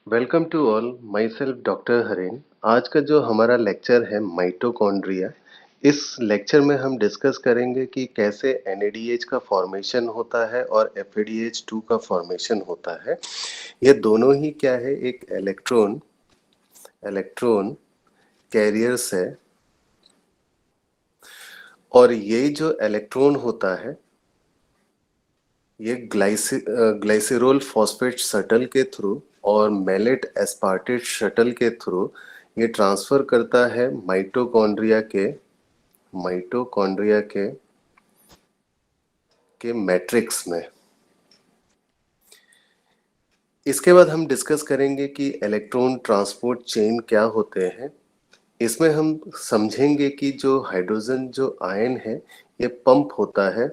Welcome to all myself doctor Haren. आज का जो हमारा लेक्चर है माइटोकॉन्ड्रिया। इस लेक्चर में हम डिस्कस करेंगे कि कैसे एनएडीएच का फॉर्मेशन होता है और एफएडीएच2 का फॉर्मेशन होता है। ये दोनों ही क्या है, एक इलेक्ट्रॉन इलेक्ट्रॉन कैरियर्स है। और ये जो इलेक्ट्रॉन होता है ये ग्लाइसिरोल फॉस्फेट शटल के थ्रू और मेलेट एस्पार्टेट शटल के थ्रू ये ट्रांसफर करता है माइटोकॉन्ड्रिया के मैट्रिक्स में। इसके बाद हम डिस्कस करेंगे कि इलेक्ट्रॉन ट्रांसपोर्ट चेन क्या होते हैं। इसमें हम समझेंगे कि जो हाइड्रोजन जो आयन है ये पंप होता है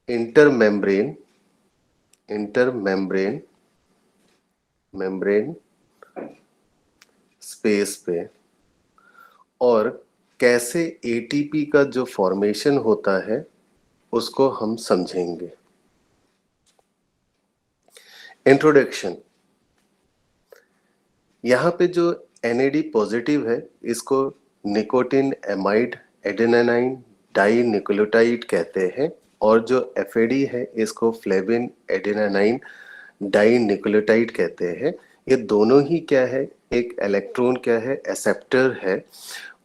इंटर मेम्ब्रेन स्पेस पे, और कैसे एटीपी का जो फॉर्मेशन होता है उसको हम समझेंगे। इंट्रोडक्शन। यहाँ पे जो NAD पॉजिटिव है इसको निकोटिन एमाइड एडेनाइन डाई निकोलेटाइड कहते हैं, और जो FAD है इसको फ्लेविन एडेनाइन डाई निकोलेटाइड कहते हैं। ये दोनों ही क्या है, एक इलेक्ट्रॉन क्या है, एक्सेप्टर है,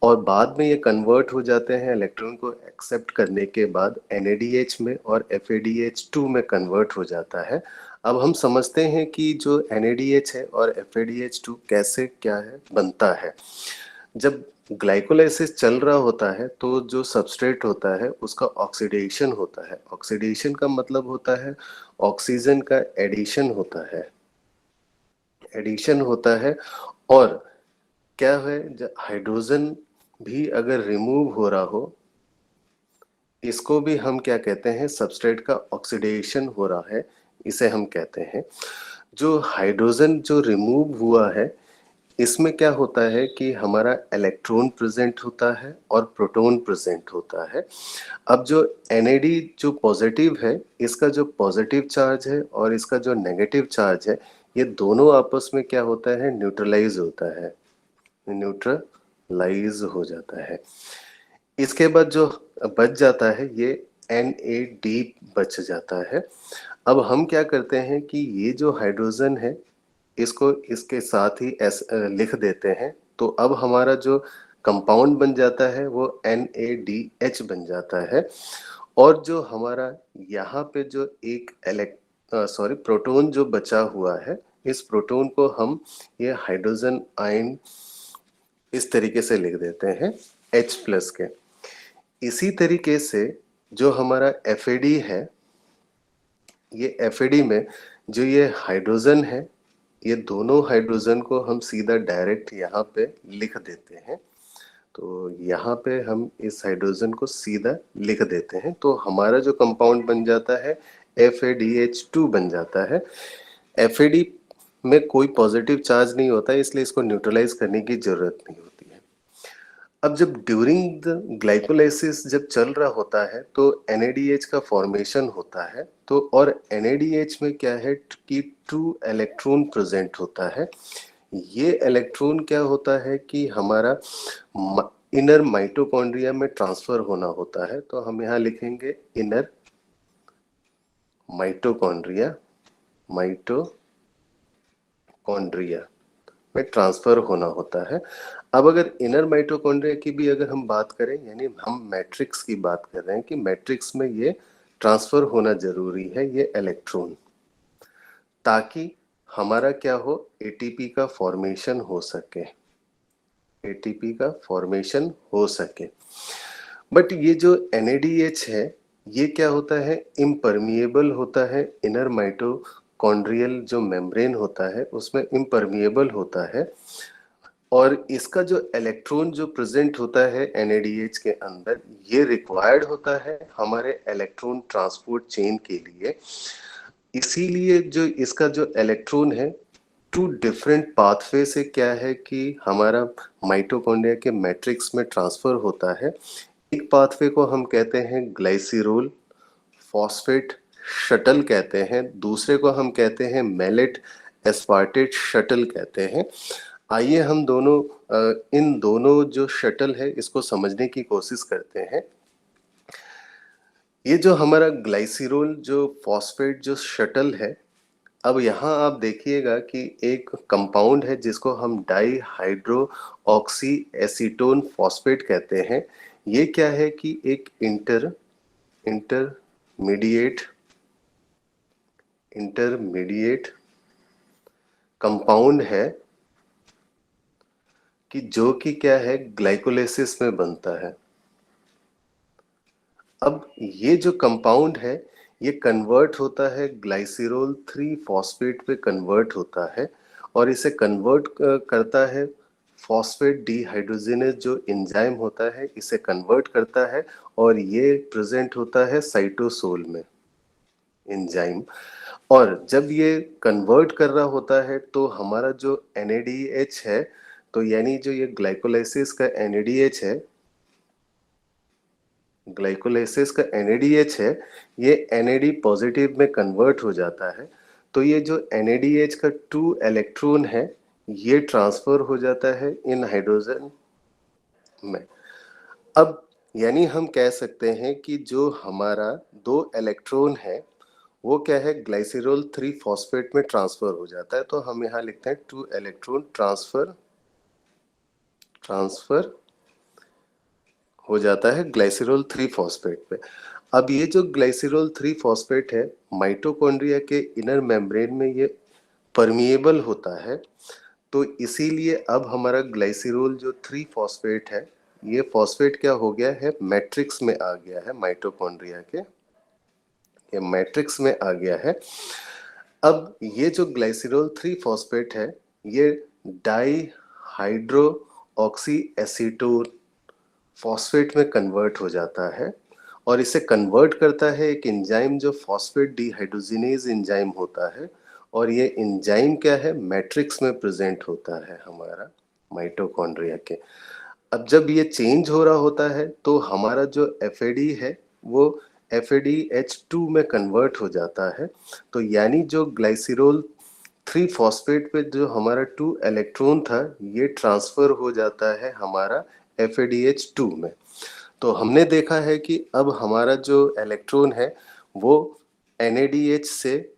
और बाद में ये कन्वर्ट हो जाते हैं इलेक्ट्रॉन को एक्सेप्ट करने के बाद NADH में और FADH2 में कन्वर्ट हो जाता है। अब हम समझते हैं कि जो NADH है और FADH2 कैसे क्या है बनता है। जब ग्लाइकोलाइसिस चल रहा होता है तो जो सबस्ट्रेट होता है उसका ऑक्सीडेशन होता है। ऑक्सीडेशन का मतलब होता है ऑक्सीजन का एडिशन होता है। और क्या है, जब हाइड्रोजन भी अगर रिमूव हो रहा हो, इसको भी हम क्या कहते हैं, सबस्ट्रेट का ऑक्सीडेशन हो रहा है, इसे हम कहते हैं। जो हाइड्रोजन जो रिमूव हुआ है इसमें क्या होता है कि हमारा इलेक्ट्रॉन प्रेजेंट होता है और प्रोटॉन प्रेजेंट होता है। अब जो NAD जो पॉजिटिव है इसका जो पॉजिटिव चार्ज है और इसका जो नेगेटिव चार्ज है ये दोनों आपस में क्या होता है, न्यूट्रलाइज हो जाता है। इसके बाद जो बच जाता है ये NAD बच जाता है। अब हम क्या करते हैं कि ये जो हाइड्रोजन है इसको इसके साथ ही लिख देते हैं, तो अब हमारा जो कंपाउंड बन जाता है वो NADH बन जाता है। और जो हमारा यहाँ पे जो एक प्रोटॉन जो बचा हुआ है, इस प्रोटॉन को हम ये हाइड्रोजन आयन इस तरीके से लिख देते हैं H+ के। इसी तरीके से जो हमारा FAD है, ये FAD में जो ये हाइड्रोजन है, ये दोनों हाइड्रोजन को हम सीधा डायरेक्ट यहाँ पे लिख देते हैं। तो यहाँ पे हम इस हाइड्रोजन को सीधा लिख देते हैं, तो हमारा जो कंपाउंड बन जाता है FADH2 बन जाता है। FAD में कोई पॉजिटिव चार्ज नहीं होता है, इसलिए इसको न्यूट्रलाइज करने की जरूरत नहीं होती है। अब जब ड्यूरिंग द ग्लाइकोलाइसिस जब चल रहा होता है तो NADH का फॉर्मेशन होता है, तो और NADH में क्या है कि 2 इलेक्ट्रॉन प्रेजेंट होता है। ये इलेक्ट्रॉन क्या होता है कि हमारा इनर माइटोकॉन्ड्रिया में ट्रांसफर होना होता है, तो हम यहाँ लिखेंगे इनर माइटोकॉन्ड्रिया में ट्रांसफर होना होता है। अब अगर इनर माइटोकॉन्ड्रिया की भी अगर हम बात करें, यानी हम मैट्रिक्स की बात कर रहे हैं कि मैट्रिक्स में ये ट्रांसफर होना जरूरी है ये इलेक्ट्रॉन, ताकि हमारा क्या हो, एटीपी का फॉर्मेशन हो सके। बट ये जो NADH है ये क्या होता है, इम्परमिएबल होता है। इनर माइटोकॉन्ड्रियल जो मेम्ब्रेन होता है उसमें इम्परमिएबल होता है, और इसका जो इलेक्ट्रॉन जो प्रेजेंट होता है NADH के अंदर, ये रिक्वायर्ड होता है हमारे इलेक्ट्रॉन ट्रांसपोर्ट चेन के लिए। इसीलिए जो इसका जो इलेक्ट्रॉन है 2 डिफरेंट पाथवे से क्या है कि हमारा माइटोकॉन्ड्रिया के मैट्रिक्स में ट्रांसफर होता है। एक पाथवे को हम कहते हैं ग्लाइसिरोल फॉस्फेट शटल कहते हैं, दूसरे को हम कहते हैं मैलेट एस्पार्टेट शटल कहते हैं। आइए हम इन दोनों जो शटल है इसको समझने की कोशिश करते हैं। ये जो हमारा ग्लाइसिरोल जो फॉस्फेट जो शटल है, अब यहाँ आप देखिएगा कि एक कंपाउंड है जिसको हम dihydroxyacetone phosphate कहते हैं। ये क्या है कि एक इंटरमीडिएट कंपाउंड है कि जो कि क्या है ग्लाइकोलाइसिस में बनता है। अब ये जो कंपाउंड है ये कन्वर्ट होता है ग्लाइसिरोल 3 फॉस्फेट पे कन्वर्ट होता है और इसे कन्वर्ट करता है फॉस्फेट डीहाइड्रोजिनेज जो एंजाइम होता है इसे कन्वर्ट करता है और ये प्रेजेंट होता है साइटोसोल में एंजाइम। और जब ये कन्वर्ट कर रहा होता है तो हमारा जो NADH है, तो यानी जो ये ग्लाइकोलाइसिस का NADH है, ग्लाइकोलाइसिस का NADH है, ये NAD पॉजिटिव में कन्वर्ट हो जाता है। तो ये जो NADH का 2 इलेक्ट्रॉन है ये ट्रांसफर हो जाता है इन हाइड्रोजन में। अब यानी हम कह सकते हैं कि जो हमारा 2 इलेक्ट्रॉन है वो क्या है ग्लाइसिरोल 3 फॉस्फेट में ट्रांसफर हो जाता है। तो हम यहाँ लिखते हैं 2 इलेक्ट्रॉन ट्रांसफर हो जाता है ग्लाइसिरोल 3 फॉस्फेट पे। अब ये जो ग्लाइसिरोल 3 फॉस्फेट है माइटोकॉन्ड्रिया के इनर मेम्ब्रेन में ये परमिएबल होता है। तो इसीलिए अब हमारा ग्लाइसिरोल जो 3 फॉस्फेट है ये फॉस्फेट क्या हो गया है मैट्रिक्स में आ गया है माइटोकॉन्ड्रिया के, ये मैट्रिक्स में आ गया है। अब ये जो ग्लाइसिरोल 3 फॉस्फेट है ये dihydroxyacetone phosphate में कन्वर्ट हो जाता है और इसे कन्वर्ट करता है एक एंजाइम जो फॉस्फेट डीहाइड्रोजिनेज एंजाइम होता है। और ये एंजाइम क्या है मैट्रिक्स में प्रेजेंट होता है हमारा माइटोकॉन्ड्रिया के। अब जब ये चेंज हो रहा होता है तो हमारा जो FAD है वो FADH2 में कन्वर्ट हो जाता है। तो यानी जो ग्लाइसिरोल 3 फॉस्फेट पे जो हमारा 2 इलेक्ट्रॉन था ये ट्रांसफर हो जाता है हमारा FADH2 में। तो हमने देखा है कि अब हमारा जो इलेक्ट्रॉन है वो NADH से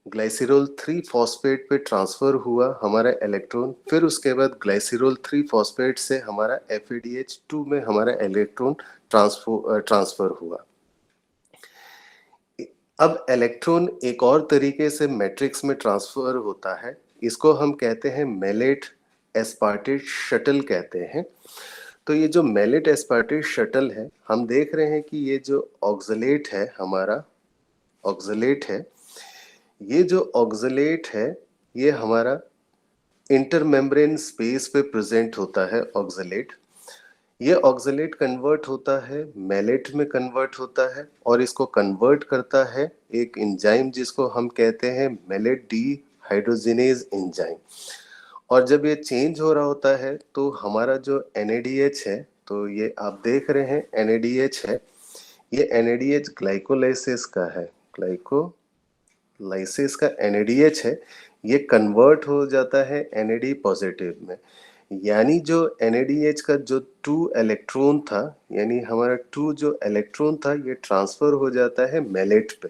ग्लाइसिरोल 3 फॉस्फेट पे ट्रांसफर हुआ हमारा इलेक्ट्रॉन, फिर उसके बाद ग्लाइसिरोल 3 फॉस्फेट से हमारा FADH2 में हमारा इलेक्ट्रॉन ट्रांसफर हुआ। अब इलेक्ट्रॉन एक और तरीके से मैट्रिक्स में ट्रांसफर होता है, इसको हम कहते हैं मैलेट एस्पार्टेट शटल कहते हैं। तो ये जो मैलेट एस्पार्टेट शटल है हम देख रहे हैं कि ये जो ऑक्सलेट है हमारा ऑक्सलेट है, ये जो ऑक्सलेट है ये हमारा इंटरमेम्ब्रेन स्पेस पे प्रेजेंट होता है ऑक्सलेट। ये ऑक्सलेट कन्वर्ट होता है मैलेट में कन्वर्ट होता है और इसको कन्वर्ट करता है एक एंजाइम जिसको हम कहते हैं मैलेट डी हाइड्रोजिनेज एंजाइम। और जब ये चेंज हो रहा होता है तो हमारा जो NADH है, तो ये आप देख रहे हैं NADH है, ये NADH ग्लाइकोलाइसिस का है, ग्लाइकोलाइसिस का NADH है, ये कन्वर्ट हो जाता है NAD पॉजिटिव में। यानी जो NADH का जो 2 इलेक्ट्रॉन था, यानी हमारा 2 जो इलेक्ट्रॉन था ये ट्रांसफर हो जाता है मैलेट पे।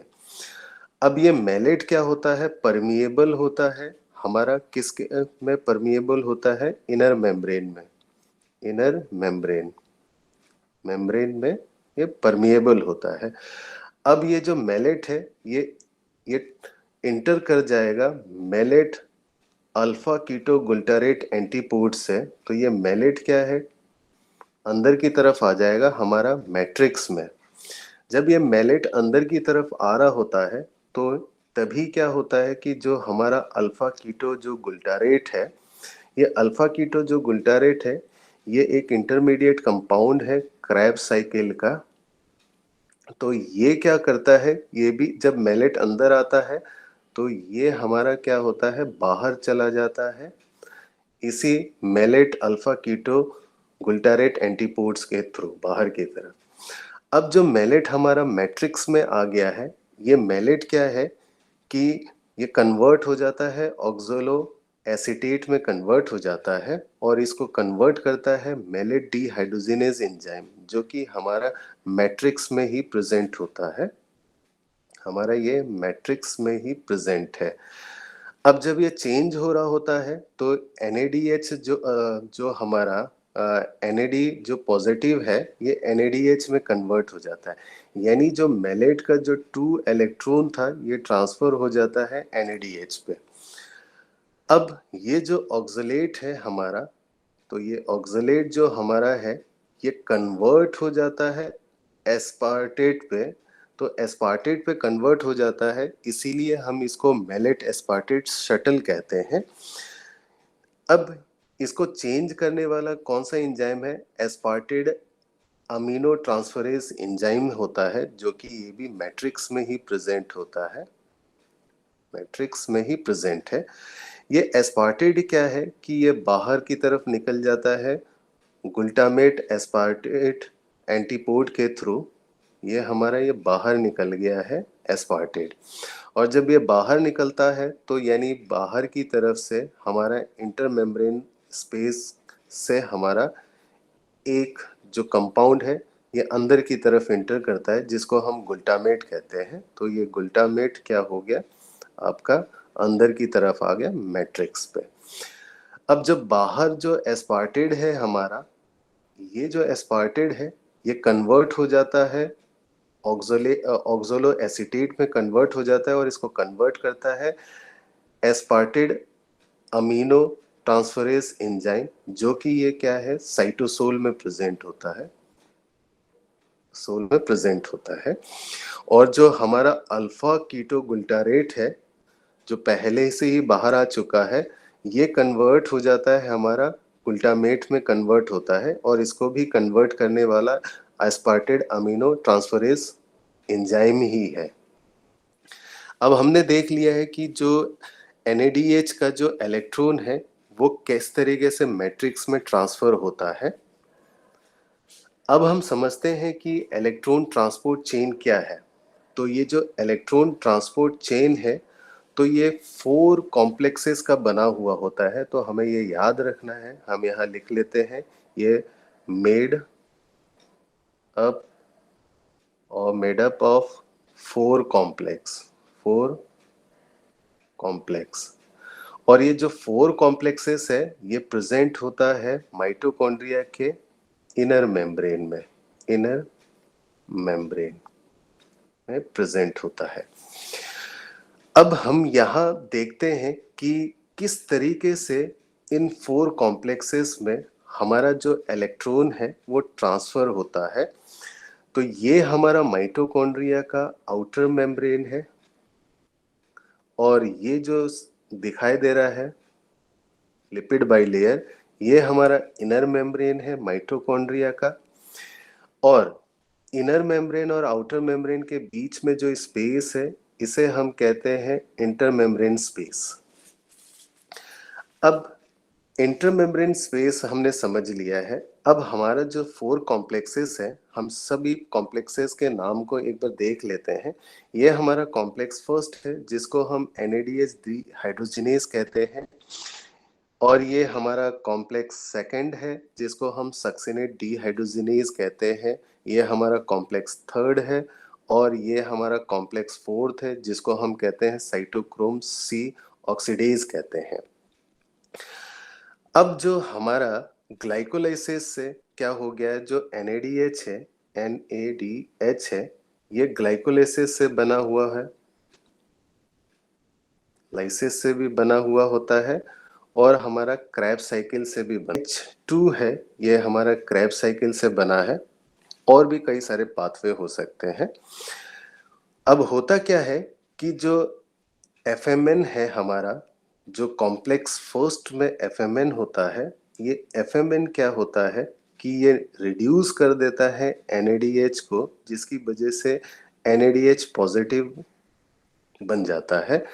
अब ये मैलेट क्या होता है परमिएबल होता है हमारा किसके में परमिएबल होता है इनर मेम्ब्रेन में, इनर मेम्ब्रेन में ये परमिएबल होता है। अब ये जो मैलेट है ये इंटर कर जाएगा मैलेट अल्फा कीटो गुल्टारेट एंटीपोड से। तो ये मैलेट क्या है अंदर की तरफ आ जाएगा हमारा मैट्रिक्स में। जब ये मैलेट अंदर की तरफ आ रहा होता है तो तभी क्या होता है कि जो हमारा अल्फा कीटो जो गुल्टारेट है, ये अल्फा कीटो जो गुल्टारेट है ये एक इंटरमीडिएट कंपाउंड है क्रैब साइकिल का। तो ये क्या करता है, ये भी जब मैलेट अंदर आता है तो ये हमारा क्या होता है बाहर चला जाता है इसी मैलेट अल्फा कीटो गुल्टारेट एंटीपोड्स के थ्रू बाहर की तरफ। अब जो मैलेट हमारा मैट्रिक्स में आ गया है ये मेलेट क्या है कि ये कन्वर्ट हो जाता है ऑक्सोलो एसीटेट में कन्वर्ट हो जाता है और इसको कन्वर्ट करता है मेलेट डिहाइड्रोजिनेज एंजाइम, जो कि हमारा मैट्रिक्स में ही प्रेजेंट होता है। हमारा ये मैट्रिक्स में ही प्रेजेंट है। अब जब ये चेंज हो रहा होता है तो NADH जो हमारा NAD जो पॉजिटिव है ये NADH में कन्वर्ट हो जाता है, यानी जो मेलेट का जो 2 इलेक्ट्रॉन था ये ट्रांसफर हो जाता है NADH पे। अब ये जो ऑक्सलेट है हमारा, तो ये ऑक्सलेट जो हमारा है ये कन्वर्ट हो जाता है एस्पार्टेट पे। तो एस्पार्टेट पे कन्वर्ट हो जाता है, इसीलिए हम इसको मेलेट एस्पार्टेट शटल कहते हैं। अब इसको चेंज करने वाला कौन सा एंजाइम है? एस्पार्टेड अमीनो ट्रांसफरेज एंजाइम होता है, जो कि ये भी मैट्रिक्स में ही प्रेजेंट होता है, मैट्रिक्स में ही प्रेजेंट है। ये एस्पार्टेट क्या है कि ये बाहर की तरफ निकल जाता है ग्लूटामेट एस्पार्टेट एंटीपोड के थ्रू। ये हमारा ये बाहर निकल गया है एस्पार्टेट, और जब ये बाहर निकलता है तो यानी बाहर की तरफ से हमारा इंटरमेम्ब्रेन स्पेस से हमारा एक जो कंपाउंड है ये अंदर की तरफ इंटर करता है, जिसको हम ग्लूटामेट कहते हैं। तो ये ग्लूटामेट क्या हो गया आपका, अंदर की तरफ आ गया मैट्रिक्स पे। अब जब बाहर जो एस्पार्टेड है हमारा, ये जो एस्पार्टेड है ये कन्वर्ट हो जाता है ऑक्सोलो एसीटेट में कन्वर्ट हो जाता है, और इसको कन्वर्ट करता है एस्पार्टेड अमीनो ट्रांसफरेज एंजाइम, जो कि ये क्या है साइटोसोल में प्रेजेंट होता है, सोल में प्रेजेंट होता है। और जो हमारा अल्फा कीटोग्लूटारेट है जो पहले से ही बाहर आ चुका है, ये कन्वर्ट हो जाता है हमारा ग्लूटामेट में कन्वर्ट होता है, और इसको भी कन्वर्ट करने वाला एस्पार्टेड अमीनो ट्रांसफरेज एंजाइम ही है। अब हमने देख लिया है कि जो NADH का जो इलेक्ट्रॉन है वो किस तरीके से मैट्रिक्स में ट्रांसफर होता है। अब हम समझते हैं कि इलेक्ट्रॉन ट्रांसपोर्ट चेन क्या है। तो ये जो इलेक्ट्रॉन ट्रांसपोर्ट चेन है तो ये 4 कॉम्प्लेक्सेस का बना हुआ होता है, तो हमें ये याद रखना है। हम यहाँ लिख लेते हैं ये मेड अप और मेड अप ऑफ 4 कॉम्प्लेक्स। और ये जो 4 कॉम्प्लेक्सेस है ये प्रेजेंट होता है माइटोकॉन्ड्रिया के इनर मेम्ब्रेन में प्रेजेंट होता है। अब हम यहाँ देखते हैं कि किस तरीके से इन 4 कॉम्प्लेक्सेस में हमारा जो इलेक्ट्रॉन है वो ट्रांसफर होता है। तो ये हमारा माइटोकॉन्ड्रिया का आउटर मेम्ब्रेन है, और ये जो दिखाई दे रहा है लिपिड बाइलेयर, ये हमारा इनर मेम्ब्रेन है माइटोकॉन्ड्रिया का। और इनर मेम्ब्रेन और आउटर मेम्ब्रेन के बीच में जो स्पेस है इसे हम कहते हैं इंटरमेम्ब्रेन स्पेस। अब इंटरमेम्ब्रेन स्पेस हमने समझ लिया है। अब हमारा जो 4 कॉम्प्लेक्सेस है, हम सभी कॉम्प्लेक्सेस के नाम को एक बार देख लेते हैं। ये हमारा कॉम्प्लेक्स फर्स्ट है जिसको हम NADH डिहाइड्रोजिनेज कहते हैं, और ये हमारा कॉम्प्लेक्स सेकंड है जिसको हम सक्सिनेट डिहाइड्रोजिनेज कहते हैं। ये हमारा कॉम्प्लेक्स थर्ड है, और ये हमारा कॉम्प्लेक्स फोर्थ है जिसको हम कहते हैं साइटोक्रोम C ऑक्सीडेज कहते हैं। अब जो हमारा ग्लाइकोलाइसिस से क्या हो गया है, जो NADH है ये ग्लाइकोलाइसिस से बना हुआ है, लाइसिस से भी बना हुआ होता है, और हमारा क्रेब्स साइकिल से भी बना। H2 है ये हमारा क्रेब्स साइकिल से बना है, और भी कई सारे पाथवे हो सकते हैं। अब होता क्या है कि जो FMN है हमारा, जो कॉम्प्लेक्स फर्स्ट में FMN होता है, ये FMN क्या होता है कि ये रिड्यूस कर देता है NADH को, जिसकी वजह से NADH पॉजिटिव बन जाता है,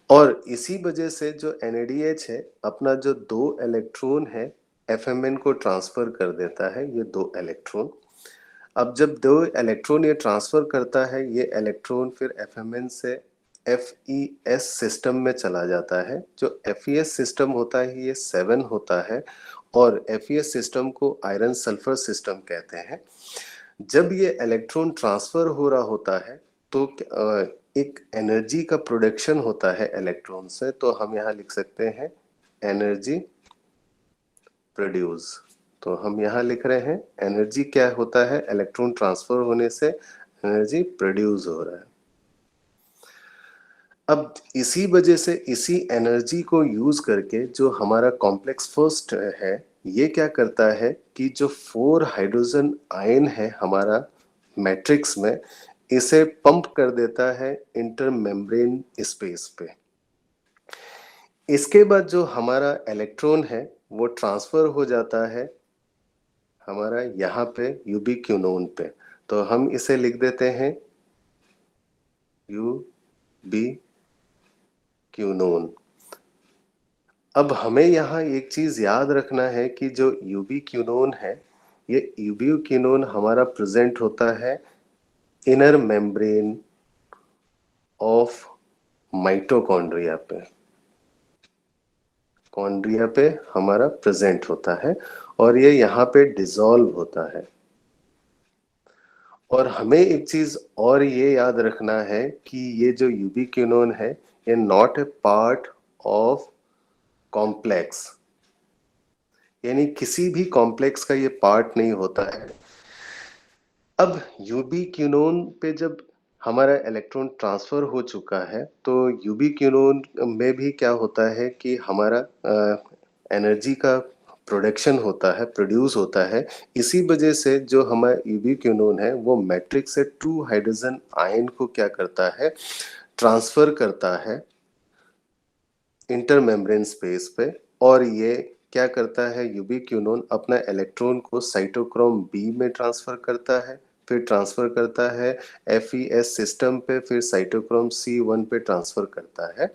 और इसी वजह से जो NADH है अपना जो 2 इलेक्ट्रॉन है FMN को ट्रांसफर कर देता है, ये 2 इलेक्ट्रॉन। अब जब दो इलेक्ट्रॉन ये ट्रांसफर करता है, ये इलेक्ट्रॉन फिर FMN से FES सिस्टम में चला जाता है। जो FES सिस्टम होता है ये 7 होता है और FES सिस्टम को आयरन सल्फर सिस्टम कहते हैं। जब ये इलेक्ट्रॉन ट्रांसफर हो रहा होता है तो एक एनर्जी का प्रोडक्शन होता है इलेक्ट्रॉन से, तो हम यहाँ लिख सकते हैं एनर्जी प्रोड्यूस। तो हम यहाँ लिख रहे हैं एनर्जी क्या होता है, इलेक्ट्रॉन ट्रांसफर होने से एनर्जी प्रोड्यूस हो रहा है। अब इसी वजह से इसी एनर्जी को यूज करके जो हमारा कॉम्प्लेक्स फर्स्ट है, ये क्या करता है कि जो 4 हाइड्रोजन आयन है हमारा मैट्रिक्स में, इसे पंप कर देता है इंटरमेम्ब्रेन स्पेस पे। इसके बाद जो हमारा इलेक्ट्रॉन है वो ट्रांसफर हो जाता है हमारा यहाँ पे यूबिक्विनोन पे। तो हम इसे लिख देते हैं यूबिक्विनोन। अब हमें यहाँ एक चीज याद रखना है कि जो यूबिक्विनोन है, ये यूबिक्विनोन हमारा प्रेजेंट होता है इनर मेम्ब्रेन ऑफ माइटोकॉन्ड्रिया पे। कॉन्ड्रिया पे हमारा प्रेजेंट होता है और ये यहाँ पे डिसॉल्व होता है। और हमें एक चीज और ये याद रखना है कि ये जो यूबिक्विनोन है, ये not a part of complex, यानी किसी भी कॉम्प्लेक्स का ये पार्ट नहीं होता है। अब यूबिक्विनोन पे जब हमारा इलेक्ट्रॉन ट्रांसफर हो चुका है तो यूबिक्विनोन में भी क्या होता है कि हमारा एनर्जी का प्रोडक्शन होता है, प्रोड्यूस होता है। इसी वजह से जो हमारा यूबिक्विनोन है वो मैट्रिक्स से 2 हाइड्रोजन आयन को क्या करता है, ट्रांसफर करता है इंटरमेम्ब्रेन स्पेस पे। और ये क्या करता है, यूबिक्विनोन अपना इलेक्ट्रॉन को साइटोक्रोम बी में ट्रांसफर करता है, फिर ट्रांसफर करता है FES सिस्टम पे, फिर साइटोक्रोम C1 पे ट्रांसफर करता है।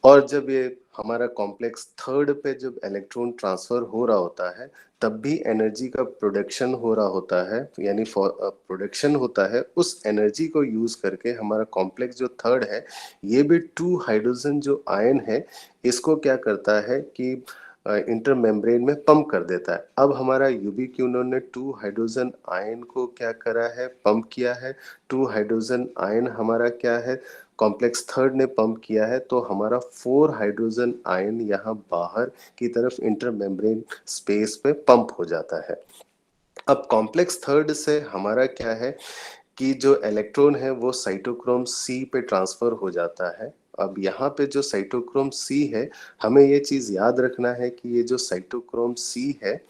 और जब ये हमारा कॉम्प्लेक्स थर्ड पे जब इलेक्ट्रॉन ट्रांसफर हो रहा होता है, तब भी एनर्जी का प्रोडक्शन हो रहा होता है, यानी प्रोडक्शन होता है। उस एनर्जी को यूज करके हमारा कॉम्प्लेक्स जो थर्ड है, ये भी 2 हाइड्रोजन जो आयन है, इसको क्या करता है कि इंटरमेम्ब्रेन में पंप कर देता है। अब हमारा यूबिक्विनोन ने 2 हाइड्रोजन आयन को क्या करा है, पंप किया है। 2 हाइड्रोजन आयन हमारा क्या है, कॉम्प्लेक्स थर्ड ने पंप किया है, तो हमारा 4 हाइड्रोजन आयन यहाँ बाहर की तरफ इंटरमेम्ब्रेन स्पेस पे पंप हो जाता है। अब कॉम्प्लेक्स थर्ड से हमारा क्या है कि जो इलेक्ट्रॉन है वो साइटोक्रोम C पे ट्रांसफर हो जाता है। अब यहाँ पे जो साइटोक्रोम C है, हमें ये चीज याद रखना है कि ये जो साइटोक्रोम C है,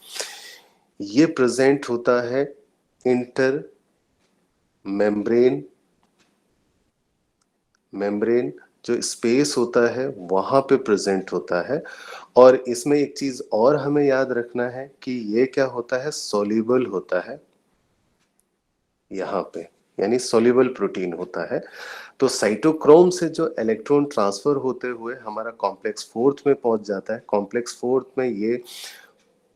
ये प्रेजेंट होता है इंटर मेम्ब्रेन जो स्पेस होता है वहां पे प्रेजेंट होता है। और इसमें एक चीज और हमें याद रखना है कि ये क्या होता है, सोल्यूबल होता है यहाँ पे, यानी सोल्यूबल प्रोटीन होता है। तो साइटोक्रोम से जो इलेक्ट्रॉन ट्रांसफर होते हुए हमारा कॉम्प्लेक्स फोर्थ में पहुंच जाता है। कॉम्प्लेक्स फोर्थ में ये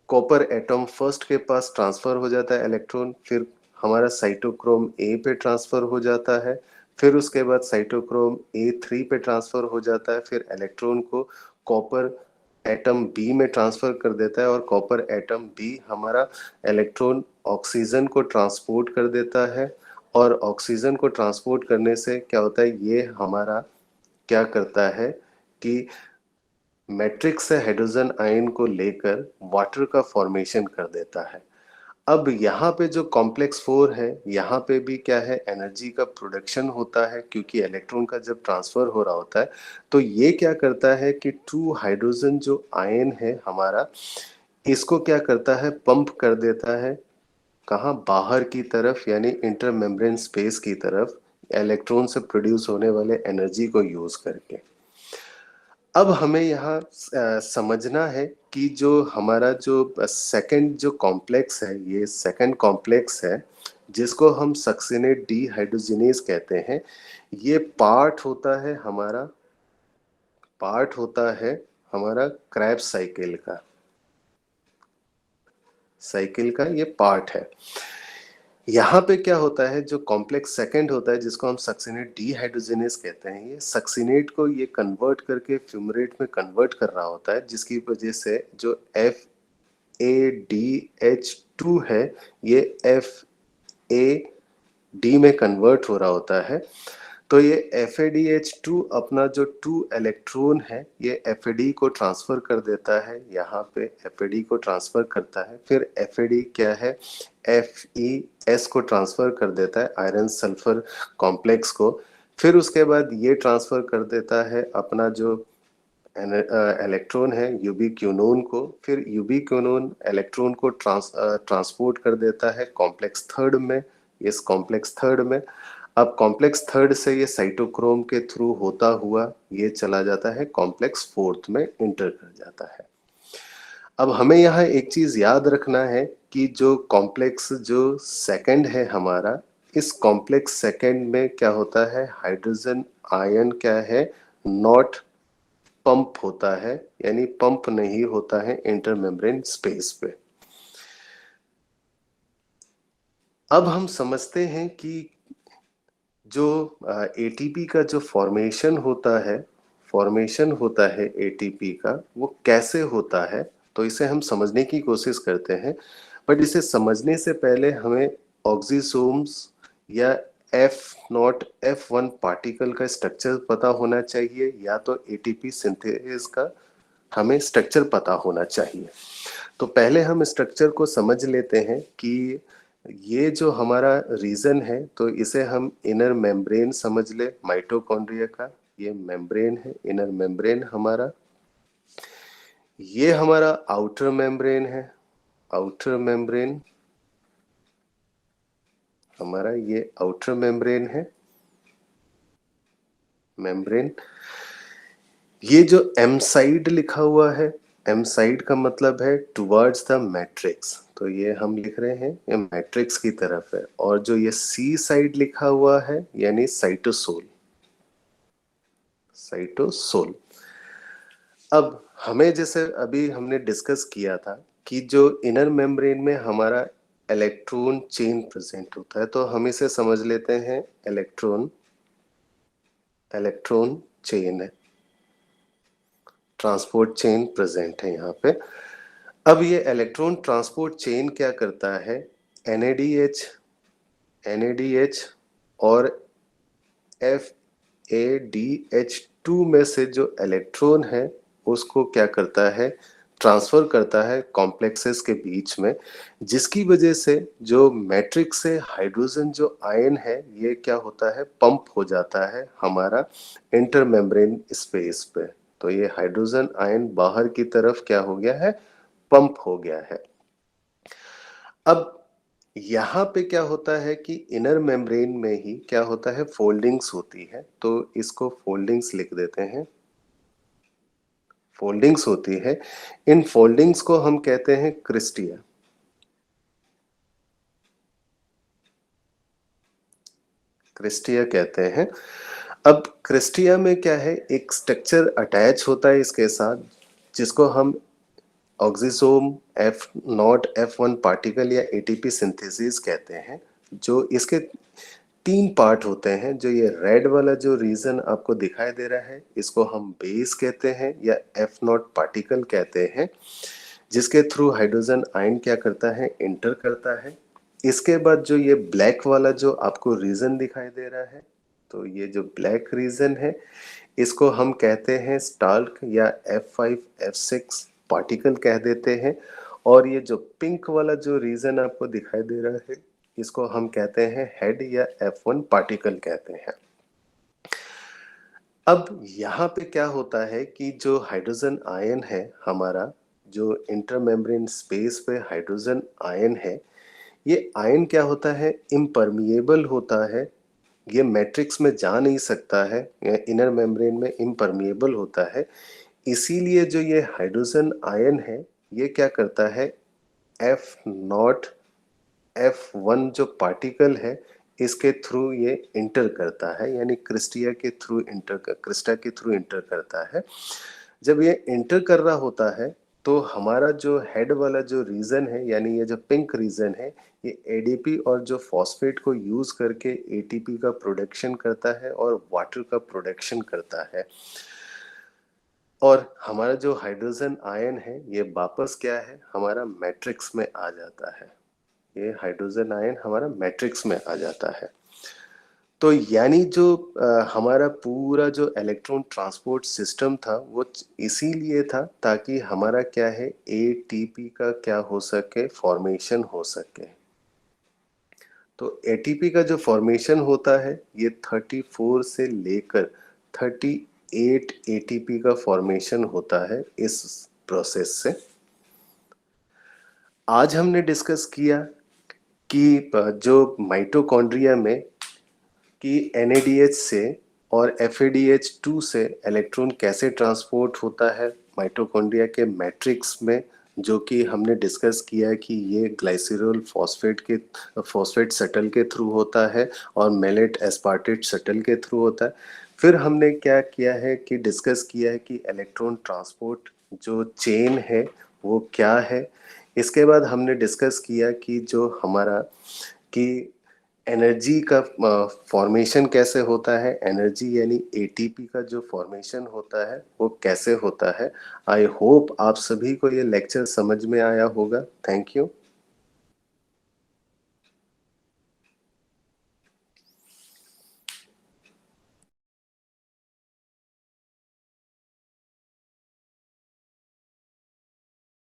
कॉपर एटम फर्स्ट के पास ट्रांसफर हो जाता है इलेक्ट्रॉन, फिर हमारा साइटोक्रोम A पे ट्रांसफर हो जाता है, फिर उसके बाद साइटोक्रोम A3 पे ट्रांसफर हो जाता है, फिर इलेक्ट्रॉन को कॉपर एटम B में ट्रांसफर कर देता है और कॉपर एटम B हमारा इलेक्ट्रॉन ऑक्सीजन को ट्रांसपोर्ट कर देता है। और ऑक्सीजन को ट्रांसपोर्ट करने से क्या होता है, ये हमारा क्या करता है कि मैट्रिक्स से हाइड्रोजन आयन को लेकर वाटर का फॉर्मेशन कर देता है। अब यहाँ पे जो कॉम्प्लेक्स 4 है, यहाँ पे भी क्या है, एनर्जी का प्रोडक्शन होता है, क्योंकि इलेक्ट्रॉन का जब ट्रांसफर हो रहा होता है तो ये क्या करता है कि 2 हाइड्रोजन जो आयन है हमारा, इसको क्या करता है, पंप कर देता है कहाँ, बाहर की तरफ, यानी इंटरमेम्ब्रेन स्पेस की तरफ, इलेक्ट्रॉन से प्रोड्यूस होने वाले एनर्जी को यूज करके। अब हमें यहाँ समझना है कि जो हमारा जो सेकंड जो कॉम्प्लेक्स है, ये सेकंड कॉम्प्लेक्स है जिसको हम सक्सिनेट डीहाइड्रोजिनेज कहते हैं। ये पार्ट होता है हमारा क्रेब्स साइकिल का ये पार्ट है। यहाँ पे क्या होता है, जो कॉम्प्लेक्स सेकंड होता है जिसको हम सक्सिनेट डीहाइड्रोजिनेज कहते हैं, ये सक्सिनेट को ये कन्वर्ट करके फ्यूमरेट में कन्वर्ट कर रहा होता है, जिसकी वजह से जो FADH2 है ये FAD में कन्वर्ट हो रहा होता है। तो ये FADH2 अपना जो 2 इलेक्ट्रॉन है ये FAD को ट्रांसफर कर देता है, यहाँ पे FAD को ट्रांसफर करता है, फिर FAD क्या है, FeS को ट्रांसफर कर देता है आयरन सल्फर कॉम्प्लेक्स को, फिर उसके बाद ये ट्रांसफर कर देता है अपना जो इलेक्ट्रॉन है यूबिक्विनोन को, फिर यूबिक्विनोन इलेक्ट्रॉन को ट्रांसपोर्ट कर देता है कॉम्प्लेक्स थर्ड में, इस कॉम्प्लेक्स थर्ड में। अब कॉम्प्लेक्स थर्ड से ये साइटोक्रोम के थ्रू होता हुआ ये चला जाता है कॉम्प्लेक्स फोर्थ में इंटर कर जाता है। अब हमें यहाँ एक चीज याद रखना है कि जो कॉम्प्लेक्स जो सेकंड है हमारा, इस कॉम्प्लेक्स सेकंड में क्या होता है, हाइड्रोजन आयन क्या है, नॉट पंप होता है, यानी पंप नहीं होता है इंटरमेम्ब्रेन स्पेस पे। अब हम समझते हैं कि जो एटीपी का जो फॉर्मेशन होता है एटीपी का, वो कैसे होता है, तो इसे हम समझने की कोशिश करते हैं। बट इसे समझने से पहले हमें ऑक्सीसोम्स या F0 F1 पार्टिकल का स्ट्रक्चर पता होना चाहिए, या तो एटीपी सिंथेसिस का हमें स्ट्रक्चर पता होना चाहिए। तो पहले हम स्ट्रक्चर को समझ लेते हैं कि ये जो हमारा रीजन है, तो इसे हम इनर मेम्ब्रेन समझ ले माइटोकॉन्ड्रिया का, ये मेम्ब्रेन है, इनर मेम्ब्रेन हमारा। ये हमारा आउटर मेम्ब्रेन है, आउटर मेम्ब्रेन हमारा, ये आउटर मेम्ब्रेन है, मेम्ब्रेन। ये जो एम साइड लिखा हुआ है, एम साइड का मतलब है टुवर्ड्स द मैट्रिक्स, तो ये हम लिख रहे हैं ये मैट्रिक्स की तरफ है। और जो ये सी साइड लिखा हुआ है यानी साइटोसोल, साइटोसोल। अब हमें जैसे अभी हमने डिस्कस किया था कि जो इनर मेम्ब्रेन में हमारा इलेक्ट्रॉन चेन प्रेजेंट होता है, तो हम इसे समझ लेते हैं इलेक्ट्रॉन इलेक्ट्रॉन चेन है, ट्रांसपोर्ट चेन प्रेजेंट है यहाँ पे। अब ये इलेक्ट्रॉन ट्रांसपोर्ट चेन क्या करता है, NADH और FADH2 में से जो इलेक्ट्रॉन है उसको क्या करता है, ट्रांसफर करता है कॉम्प्लेक्सेस के बीच में, जिसकी वजह से जो मैट्रिक्स से हाइड्रोजन जो आयन है ये क्या होता है, पंप हो जाता है हमारा इंटरमेम्ब्रेन स्पेस पे। तो ये हाइड्रोजन आयन बाहर की तरफ क्या हो गया है, पंप हो गया है। अब यहाँ पे क्या होता है कि इनर मेम्ब्रेन में ही क्या होता है, फोल्डिंग्स होती है, तो इसको फोल्डिंग्स लिख देते हैं, फोल्डिंग्स होती है। इन फोल्डिंग्स को हम कहते हैं क्रिस्टिया, क्रिस्टिया कहते हैं। अब क्रिस्टिया में क्या है, एक स्ट्रक्चर अटैच होता है इसके साथ, जिसको हम ऑक्सीसोम F0 F1 पार्टिकल या एटीपी सिंथेसिस कहते हैं। जो इसके 3 पार्ट होते हैं, जो ये रेड वाला जो रीजन आपको दिखाई दे रहा है इसको हम बेस कहते हैं या F0 पार्टिकल कहते हैं, जिसके थ्रू हाइड्रोजन आयन क्या करता है, इंटर करता है। इसके बाद जो ये ब्लैक वाला जो आपको रीजन दिखाई दे रहा है, तो ये जो ब्लैक रीजन है इसको हम कहते हैं स्टाल्क या F5 F6 पार्टिकल कह देते हैं। और ये जो पिंक वाला जो रीजन आपको दिखाई दे रहा है इसको हम कहते हैं हेड या F1 पार्टिकल कहते हैं। अब यहाँ पे क्या होता है कि जो हाइड्रोजन आयन है हमारा, जो इंटरमेम्ब्रेन स्पेस पे हाइड्रोजन आयन है, ये आयन क्या होता है, इम्परमिएबल होता है, ये मैट्रिक्स में जा नहीं सकता है, इनर मेम्ब्रेन में इम्परमिएबल होता है। इसीलिए जो ये हाइड्रोजन आयन है ये क्या करता है, F0 F1 जो पार्टिकल है इसके थ्रू ये इंटर करता है, यानी क्रिस्टा के थ्रू इंटर करता है। जब ये इंटर कर रहा होता है तो हमारा जो हेड वाला जो रीजन है, यानी ये जो पिंक रीजन है, ये एडीपी और जो फॉस्फेट को यूज करके एटीपी का प्रोडक्शन करता है और वाटर का प्रोडक्शन करता है। और हमारा जो हाइड्रोजन आयन है ये वापस क्या है, हमारा मैट्रिक्स में आ जाता है। ये हाइड्रोजन आयन हमारा मैट्रिक्स में आ जाता है। तो यानी जो हमारा पूरा जो इलेक्ट्रॉन ट्रांसपोर्ट सिस्टम था वो इसीलिए था ताकि हमारा क्या है, एटीपी का क्या हो सके, फॉर्मेशन हो सके। तो एटीपी का जो फॉर्मेशन होता है ये 34 से लेकर 38 एटीपी का फॉर्मेशन होता है इस प्रोसेस से। आज हमने डिस्कस किया कि जो माइटोकॉन्ड्रिया में कि NADH से और FADH2 से इलेक्ट्रॉन कैसे ट्रांसपोर्ट होता है माइटोकॉन्ड्रिया के मैट्रिक्स में, जो कि हमने डिस्कस किया कि ये ग्लाइसिरोल फॉस्फेट शटल के थ्रू होता है और मेलेट एस्पार्टेट शटल के थ्रू होता है। फिर हमने क्या किया है कि डिस्कस किया है कि इलेक्ट्रॉन ट्रांसपोर्ट जो चेन है वो क्या है। इसके बाद हमने डिस्कस किया कि जो हमारा कि एनर्जी का फॉर्मेशन कैसे होता है, एनर्जी यानी एटीपी का जो फॉर्मेशन होता है वो कैसे होता है। आई होप आप सभी को ये लेक्चर समझ में आया होगा। Thank you.